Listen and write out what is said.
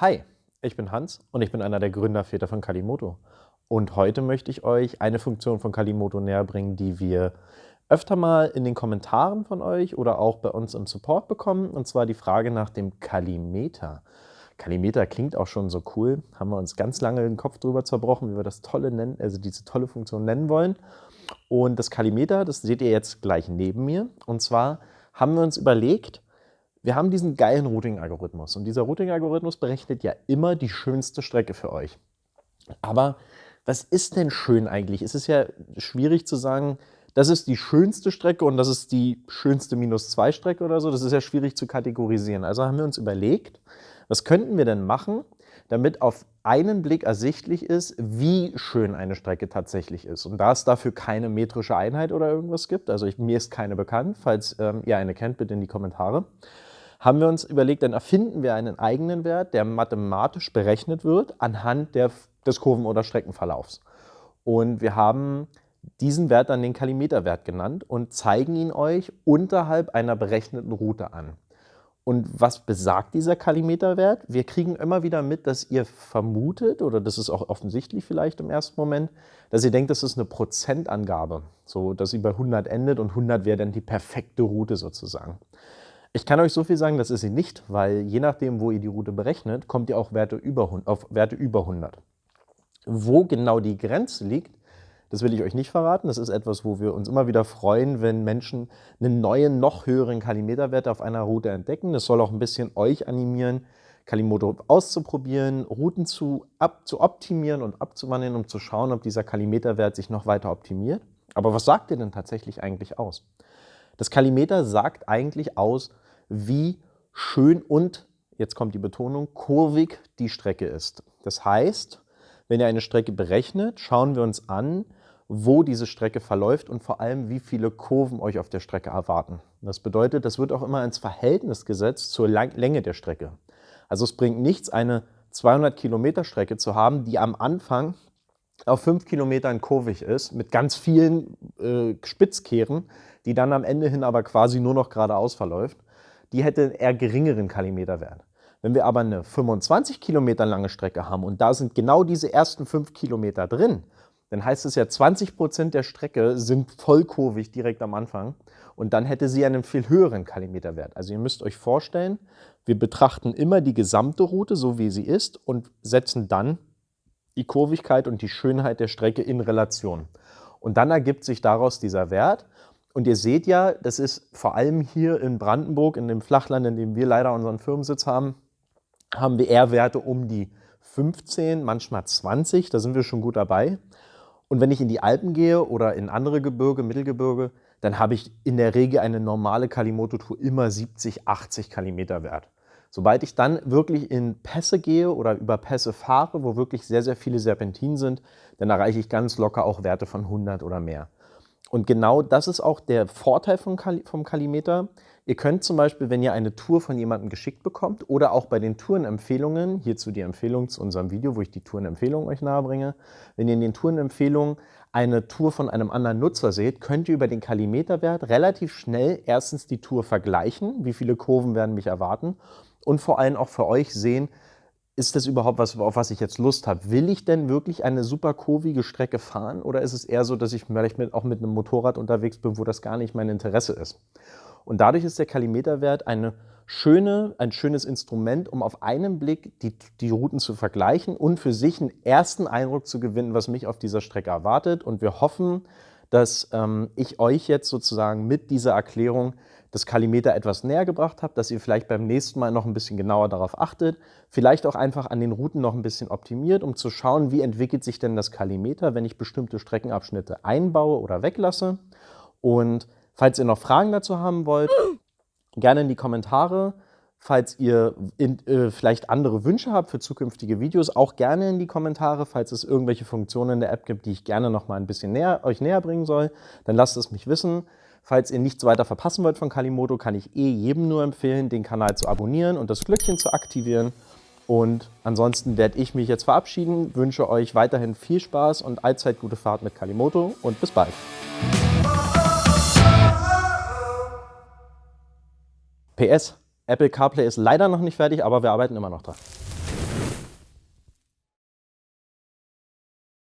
Hi, ich bin Hans und ich bin einer der Gründerväter von Kalimoto. Und heute möchte ich euch eine Funktion von Kalimoto näher bringen, die wir öfter mal in den Kommentaren von euch oder auch bei uns im Support bekommen, und zwar die Frage nach dem Kalimeter. Kalimeter klingt auch schon so cool, haben wir uns ganz lange den Kopf drüber zerbrochen, wie wir das tolle nennen, also diese tolle Funktion nennen wollen. Und das Kalimeter, das seht ihr jetzt gleich neben mir, und zwar haben wir uns überlegt, wir haben diesen geilen Routing-Algorithmus und dieser Routing-Algorithmus berechnet ja immer die schönste Strecke für euch. Aber was ist denn schön eigentlich? Es ist ja schwierig zu sagen, das ist die schönste Strecke und das ist die schönste -2-Strecke oder so. Das ist ja schwierig zu kategorisieren. Also haben wir uns überlegt, was könnten wir denn machen, damit auf einen Blick ersichtlich ist, wie schön eine Strecke tatsächlich ist. Und da es dafür keine metrische Einheit oder irgendwas gibt, also mir ist keine bekannt, falls ihr eine kennt, bitte in die Kommentare, haben wir uns überlegt, dann erfinden wir einen eigenen Wert, der mathematisch berechnet wird anhand des Kurven- oder Streckenverlaufs. Und wir haben diesen Wert dann den Kalimeterwert genannt und zeigen ihn euch unterhalb einer berechneten Route an. Und was besagt dieser Kalimeterwert? Wir kriegen immer wieder mit, dass ihr vermutet, oder das ist auch offensichtlich vielleicht im ersten Moment, dass ihr denkt, das ist eine Prozentangabe, so dass sie bei 100 endet und 100 wäre dann die perfekte Route sozusagen. Ich kann euch so viel sagen, das ist sie nicht, weil je nachdem, wo ihr die Route berechnet, kommt ihr auch auf Werte über 100. Wo genau die Grenze liegt, das will ich euch nicht verraten. Das ist etwas, wo wir uns immer wieder freuen, wenn Menschen einen neuen, noch höheren Kalimeterwert auf einer Route entdecken. Das soll auch ein bisschen euch animieren, Kalimoto auszuprobieren, Routen zu optimieren und abzuwandeln, um zu schauen, ob dieser Kalimeterwert sich noch weiter optimiert. Aber was sagt ihr denn tatsächlich eigentlich aus? Das Kalimeter sagt eigentlich aus, wie schön und, jetzt kommt die Betonung, kurvig die Strecke ist. Das heißt, wenn ihr eine Strecke berechnet, schauen wir uns an, wo diese Strecke verläuft und vor allem, wie viele Kurven euch auf der Strecke erwarten. Das bedeutet, das wird auch immer ins Verhältnis gesetzt zur Länge der Strecke. Also es bringt nichts, eine 200 Kilometer Strecke zu haben, die am Anfang auf 5 Kilometern kurvig ist, mit ganz vielen Spitzkehren, die dann am Ende hin aber quasi nur noch geradeaus verläuft. Die hätte einen eher geringeren Kalimeterwert. Wenn wir aber eine 25 Kilometer lange Strecke haben und da sind genau diese ersten 5 Kilometer drin, dann heißt es ja, 20% der Strecke sind vollkurvig direkt am Anfang und dann hätte sie einen viel höheren Kalimeterwert. Also ihr müsst euch vorstellen, wir betrachten immer die gesamte Route, so wie sie ist, und setzen dann die Kurvigkeit und die Schönheit der Strecke in Relation. Und dann ergibt sich daraus dieser Wert. Und ihr seht ja, das ist vor allem hier in Brandenburg, in dem Flachland, in dem wir leider unseren Firmensitz haben, haben wir eher Werte um die 15, manchmal 20, da sind wir schon gut dabei. Und wenn ich in die Alpen gehe oder in andere Gebirge, Mittelgebirge, dann habe ich in der Regel eine normale Kalimoto-Tour immer 70, 80 Kalimeter Wert. Sobald ich dann wirklich in Pässe gehe oder über Pässe fahre, wo wirklich sehr, sehr viele Serpentinen sind, dann erreiche ich ganz locker auch Werte von 100 oder mehr. Und genau das ist auch der Vorteil vom Kalimeter. Ihr könnt zum Beispiel, wenn ihr eine Tour von jemandem geschickt bekommt oder auch bei den Tourenempfehlungen, hierzu die Empfehlung zu unserem Video, wo ich die Tourenempfehlungen euch nahebringe, wenn ihr in den Tourenempfehlungen eine Tour von einem anderen Nutzer seht, könnt ihr über den Kalimeterwert relativ schnell erstens die Tour vergleichen, wie viele Kurven werden mich erwarten, und vor allem auch für euch sehen, ist das überhaupt was, auf was ich jetzt Lust habe? Will ich denn wirklich eine super kurvige Strecke fahren oder ist es eher so, dass ich vielleicht auch mit einem Motorrad unterwegs bin, wo das gar nicht mein Interesse ist? Und dadurch ist der Kalimeterwert ein schönes Instrument, um auf einen Blick die Routen zu vergleichen und für sich einen ersten Eindruck zu gewinnen, was mich auf dieser Strecke erwartet. Und wir hoffen, dass ich euch jetzt sozusagen mit dieser Erklärung das Kalimeter etwas näher gebracht habe, dass ihr vielleicht beim nächsten Mal noch ein bisschen genauer darauf achtet, vielleicht auch einfach an den Routen noch ein bisschen optimiert, um zu schauen, wie entwickelt sich denn das Kalimeter, wenn ich bestimmte Streckenabschnitte einbaue oder weglasse. Und falls ihr noch Fragen dazu haben wollt, gerne in die Kommentare. Falls ihr vielleicht andere Wünsche habt für zukünftige Videos, auch gerne in die Kommentare. Falls es irgendwelche Funktionen in der App gibt, die ich gerne noch mal ein bisschen euch näher bringen soll, dann lasst es mich wissen. Falls ihr nichts weiter verpassen wollt von Kalimoto, kann ich jedem nur empfehlen, den Kanal zu abonnieren und das Glöckchen zu aktivieren. Und ansonsten werde ich mich jetzt verabschieden, wünsche euch weiterhin viel Spaß und allzeit gute Fahrt mit Kalimoto und bis bald. PS, Apple CarPlay ist leider noch nicht fertig, aber wir arbeiten immer noch dran.